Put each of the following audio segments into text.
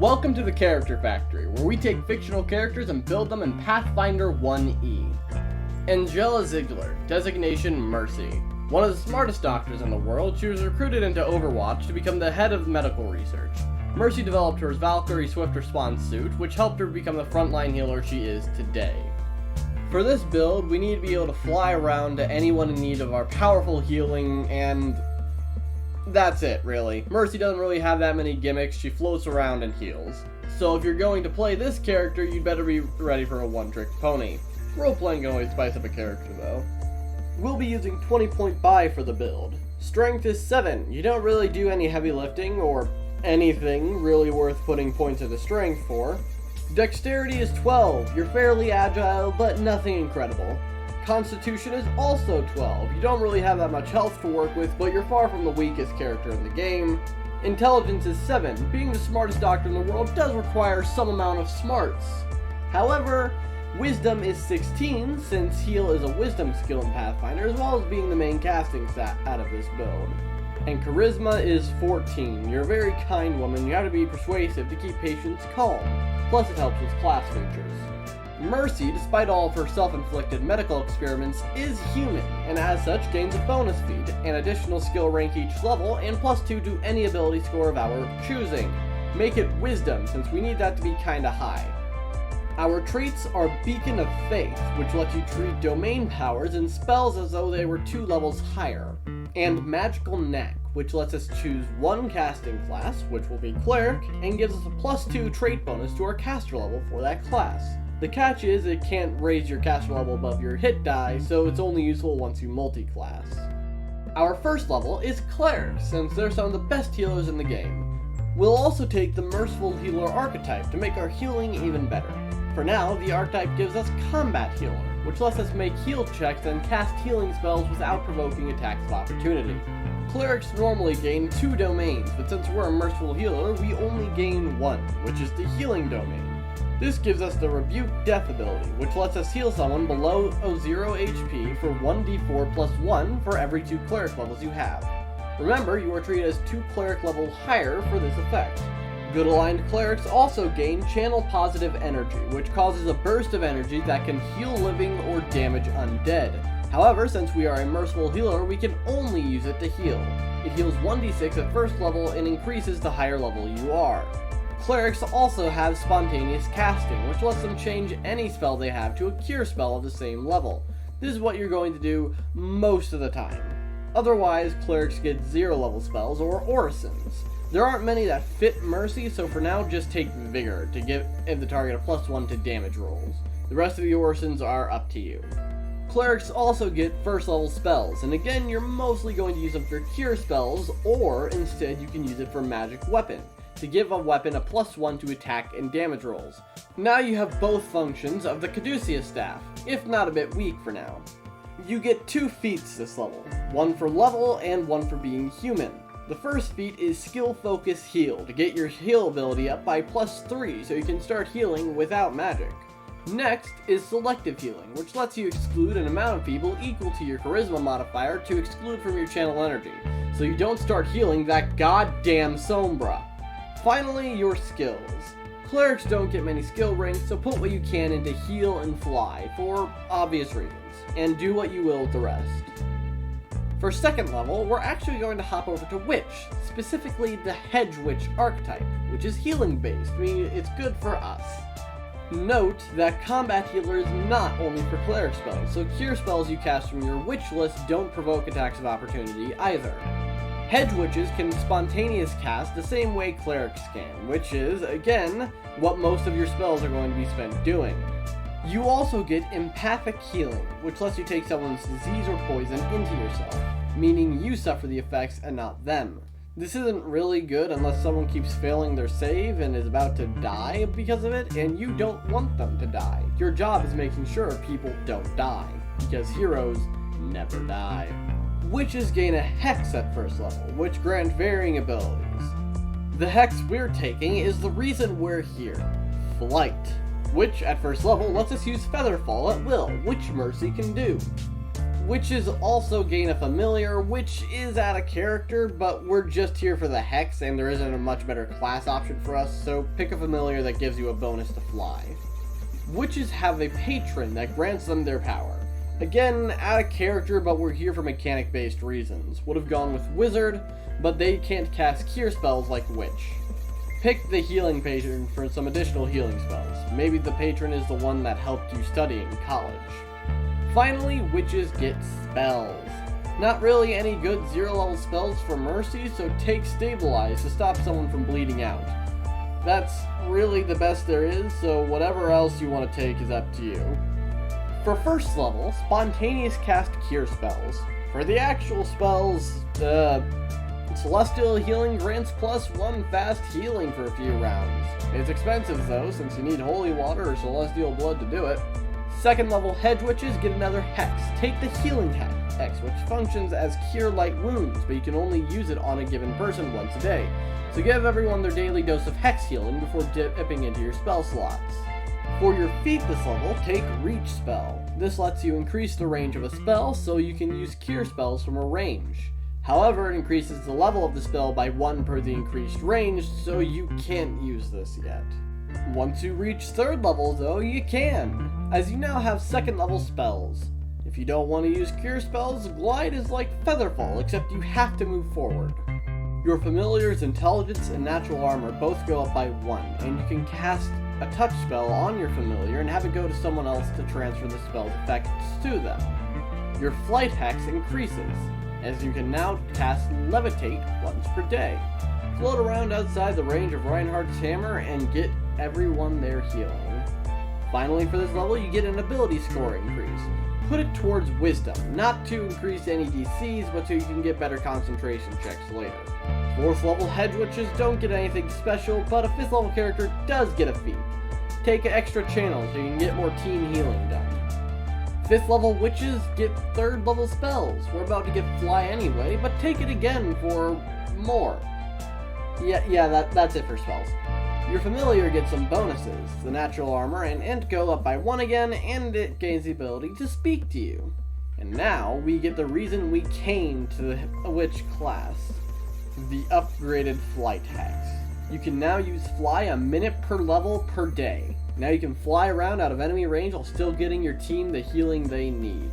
Welcome to the Character Factory, where we take fictional characters and build them in Pathfinder 1E. Angela Ziegler, designation Mercy. One of the smartest doctors in the world, she was recruited into Overwatch to become the head of medical research. Mercy developed her Valkyrie Swift Response suit, which helped her become the frontline healer she is today. For this build, we need to be able to fly around to anyone in need of our powerful healing, and that's it, really. Mercy doesn't really have that many gimmicks, she floats around and heals. So if you're going to play this character, you'd better be ready for a one-trick pony. Role-playing can always spice up a character, though. We'll be using 20-point buy for the build. Strength is 7. You don't really do any heavy lifting, or anything really worth putting points into strength for. Dexterity is 12. You're fairly agile, but nothing incredible. Constitution is also 12. You don't really have that much health to work with, but you're far from the weakest character in the game. Intelligence is 7. Being the smartest doctor in the world does require some amount of smarts. However, Wisdom is 16, since Heal is a wisdom skill in Pathfinder, as well as being the main casting stat out of this build. And Charisma is 14. You're a very kind woman, you have to be persuasive to keep patients calm. Plus it helps with class features. Mercy, despite all of her self-inflicted medical experiments, is human, and as such gains a bonus feat, an additional skill rank each level, and +2 to any ability score of our choosing. Make it Wisdom, since we need that to be kinda high. Our traits are Beacon of Faith, which lets you treat domain powers and spells as though they were 2 levels higher, and Magical Knack, which lets us choose one casting class, which will be Cleric, and gives us a +2 trait bonus to our caster level for that class. The catch is it can't raise your caster level above your hit die, so it's only useful once you multi-class. Our first level is Cleric, since they're some of the best healers in the game. We'll also take the Merciful Healer archetype to make our healing even better. For now, the archetype gives us Combat Healer, which lets us make heal checks and cast healing spells without provoking attacks of opportunity. Clerics normally gain 2 domains, but since we're a Merciful Healer, we only gain 1, which is the Healing domain. This gives us the Rebuke Death ability, which lets us heal someone below 0 HP for 1d4 plus 1 for every 2 cleric levels you have. Remember, you are treated as 2 cleric levels higher for this effect. Good aligned clerics also gain Channel Positive Energy, which causes a burst of energy that can heal living or damage undead. However, since we are a Merciful Healer, we can only use it to heal. It heals 1d6 at first level and increases the higher level you are. Clerics also have Spontaneous Casting, which lets them change any spell they have to a cure spell of the same level. This is what you're going to do most of the time. Otherwise, clerics get 0 level spells or orisons. There aren't many that fit Mercy, so for now just take Vigor to give the target a +1 to damage rolls. The rest of the orisons are up to you. Clerics also get first level spells, and again you're mostly going to use them for cure spells, or instead you can use it for magic weapon, to give a weapon a +1 to attack and damage rolls. Now you have both functions of the Caduceus Staff, if not a bit weak for now. You get 2 feats this level, one for level and one for being human. The first feat is Skill Focus Heal, to get your heal ability up by +3 so you can start healing without magic. Next is Selective Healing, which lets you exclude an amount of people equal to your Charisma modifier to exclude from your channel energy, so you don't start healing that goddamn Sombra. Finally, your skills. Clerics don't get many skill ranks, so put what you can into Heal and Fly, for obvious reasons, and do what you will with the rest. For second level, we're actually going to hop over to Witch, specifically the Hedge Witch archetype, which is healing based, meaning it's good for us. Note that Combat Healer is not only for cleric spells, so cure spells you cast from your Witch list don't provoke attacks of opportunity either. Hedge Witches can spontaneous cast the same way clerics can, which is, again, what most of your spells are going to be spent doing. You also get Empathic Healing, which lets you take someone's disease or poison into yourself, meaning you suffer the effects and not them. This isn't really good unless someone keeps failing their save and is about to die because of it, and you don't want them to die. Your job is making sure people don't die, because heroes never die. Witches gain a Hex at first level, which grant varying abilities. The Hex we're taking is the reason we're here, Flight, which at first level lets us use Featherfall at will, which Mercy can do. Witches also gain a familiar, which is out of character, but we're just here for the hex and there isn't a much better class option for us, so pick a familiar that gives you a bonus to fly. Witches have a patron that grants them their power. Again, out of character, but we're here for mechanic-based reasons. Would have gone with wizard, but they can't cast cure spells like witch. Pick the healing patron for some additional healing spells. Maybe the patron is the one that helped you study in college. Finally, witches get spells. Not really any good 0 level spells for mercy, so take stabilize to stop someone from bleeding out. That's really the best there is, so whatever else you want to take is up to you. For first level, spontaneous cast cure spells. For the actual spells, Celestial Healing grants +1 fast healing for a few rounds. It's expensive though, since you need holy water or celestial blood to do it. Second level hedge witches get another hex. Take the healing hex, which functions as cure light wounds, but you can only use it on a given person once a day. So give everyone their daily dose of hex healing before dipping into your spell slots. For your feat this level, take reach spell. This lets you increase the range of a spell so you can use cure spells from a range. However, it increases the level of the spell by 1 per the increased range, so you can't use this yet. Once you reach 3rd level though, you can, as you now have 2nd level spells. If you don't want to use cure spells, glide is like featherfall, except you have to move forward. Your familiar's intelligence and natural armor both go up by 1, and you can cast a touch spell on your familiar and have it go to someone else to transfer the spell's effects to them. Your flight hex increases, as you can now cast Levitate once per day. Float around outside the range of Reinhardt's hammer and get everyone there healing. Finally, for this level, you get an ability score increase. Put it towards wisdom, not to increase any DCs, but so you can get better concentration checks later. 4th level hedge witches don't get anything special, but a 5th level character does get a feat. Take an extra channel so you can get more team healing done. 5th level witches get 3rd level spells. We're about to get fly anyway, but take it again for more. That's it for spells. Your familiar gets some bonuses. The natural armor and int go up by 1 again, and it gains the ability to speak to you. And now we get the reason we came to the witch class. The upgraded flight hex. You can now use fly a minute per level per day. Now you can fly around out of enemy range while still getting your team the healing they need.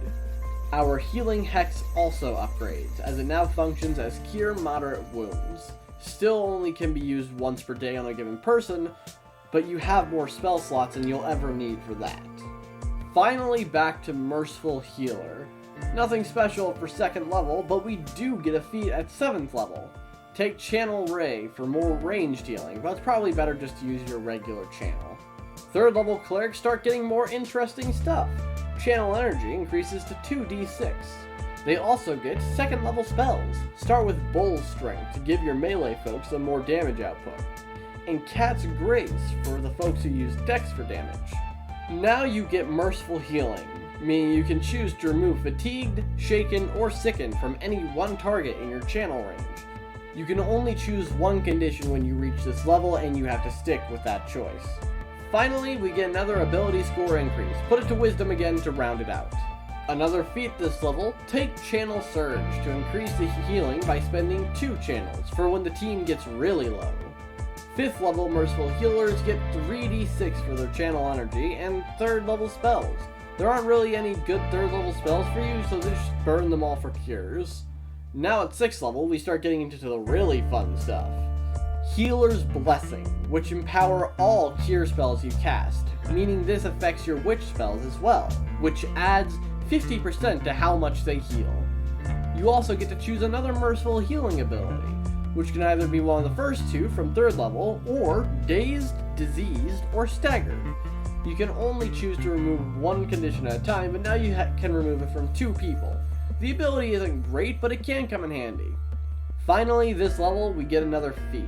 Our healing hex also upgrades, as it now functions as cure moderate wounds. Still only can be used once per day on a given person, but you have more spell slots than you'll ever need for that. Finally, back to Merciful Healer. Nothing special for 2nd level, but we do get a feat at 7th level. Take Channel Ray for more ranged healing, but it's probably better just to use your regular channel. 3rd level clerics start getting more interesting stuff. Channel Energy increases to 2d6. They also get 2nd level spells. Start with Bull's Strength to give your melee folks some more damage output, and Cat's Grace for the folks who use Dex for damage. Now you get Merciful Healing, meaning you can choose to remove Fatigued, Shaken, or Sickened from any one target in your channel range. You can only choose one condition when you reach this level, and you have to stick with that choice. Finally, we get another ability score increase. Put it to Wisdom again to round it out. Another feat this level, take Channel Surge to increase the healing by spending 2 channels for when the team gets really low. 5th level Merciful Healers get 3d6 for their channel energy and 3rd level spells. There aren't really any good 3rd level spells for you, so just burn them all for cures. Now at 6th level, we start getting into the really fun stuff. Healer's Blessing, which empower all cure spells you cast, meaning this affects your witch spells as well, which adds 50% to how much they heal. You also get to choose another Merciful Healing ability, which can either be one of the first 2 from 3rd level, or Dazed, Diseased, or Staggered. You can only choose to remove 1 condition at a time, but now you can remove it from 2 people. The ability isn't great, but it can come in handy. Finally, this level, we get another feat.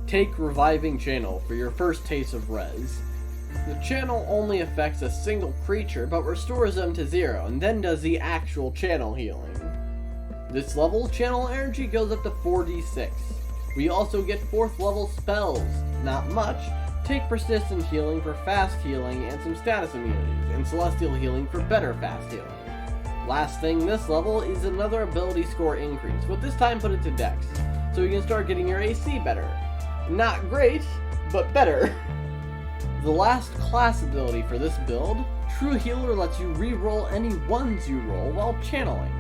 Take Reviving Channel for your first taste of res. The channel only affects a single creature, but restores them to 0, and then does the actual channel healing. This level, channel energy goes up to 4d6. We also get 4th level spells. Not much. Take Persistent Healing for fast healing and some status immunities, and Celestial Healing for better fast healing. Last thing this level is another ability score increase, but this time put it to Dex, so you can start getting your AC better. Not great, but better. The last class ability for this build, True Healer, lets you re-roll any ones you roll while channeling.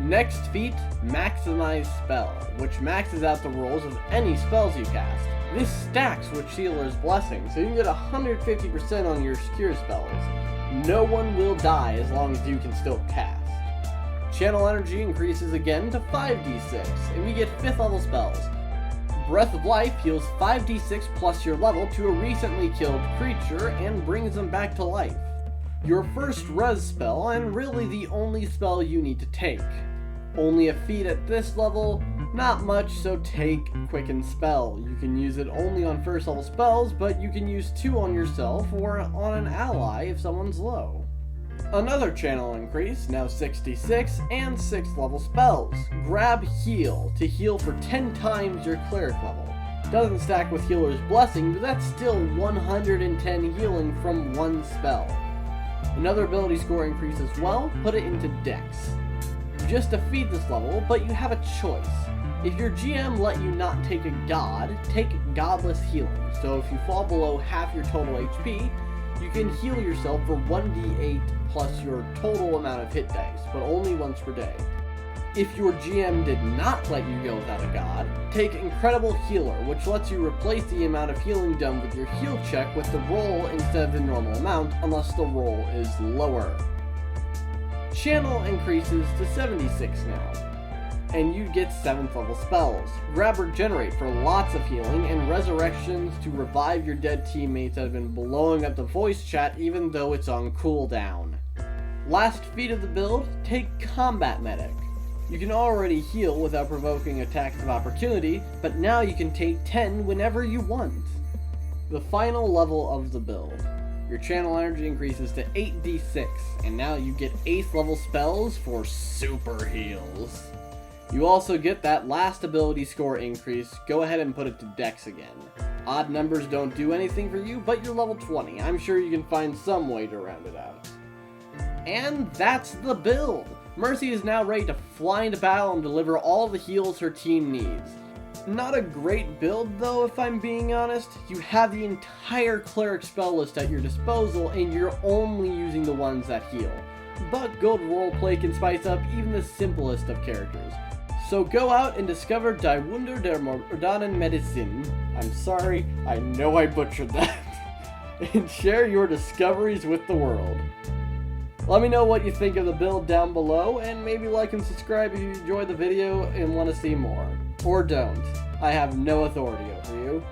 Next feat, Maximize Spell, which maxes out the rolls of any spells you cast. This stacks with Healer's Blessing, so you can get 150% on your secure spells. No one will die as long as you can still cast. Channel Energy increases again to 5d6, and we get 5th level spells. Breath of Life heals 5d6 plus your level to a recently killed creature and brings them back to life. Your first res spell, and really the only spell you need to take. Only a feat at this level, not much, so take Quicken Spell. You can use it only on first level spells, but you can use 2 on yourself or on an ally if someone's low. Another channel increase, now 66, and 6th level spells. Grab Heal to heal for 10 times your cleric level. Doesn't stack with Healer's Blessing, but that's still 110 healing from one spell. Another ability score increase as well, put it into Dex. Just defeat this level, but you have a choice. If your GM let you not take a god, take Godless Healing. So if you fall below half your total HP, you can heal yourself for 1d8 plus your total amount of hit dice, but only once per day. If your GM did not let you go without a god, take Incredible Healer, which lets you replace the amount of healing done with your heal check with the roll instead of the normal amount, unless the roll is lower. Channel increases to 76 now, and you get 7th level spells. Grab Regenerate for lots of healing, and Resurrections to revive your dead teammates that have been blowing up the voice chat even though it's on cooldown. Last feat of the build, take Combat Medic. You can already heal without provoking attacks of opportunity, but now you can take 10 whenever you want. The final level of the build. Your channel energy increases to 8d6, and now you get 8th level spells for super heals. You also get that last ability score increase. Go ahead and put it to Dex again. Odd numbers don't do anything for you, but you're level 20. I'm sure you can find some way to round it out. And that's the build! Mercy is now ready to fly into battle and deliver all the heals her team needs. Not a great build though, if I'm being honest. You have the entire cleric spell list at your disposal and you're only using the ones that heal. But good roleplay can spice up even the simplest of characters. So go out and discover Die Wunder der modernen Medizin. I'm sorry, I know I butchered that. And share your discoveries with the world. Let me know what you think of the build down below, and maybe like and subscribe if you enjoyed the video and want to see more. Or don't. I have no authority over you.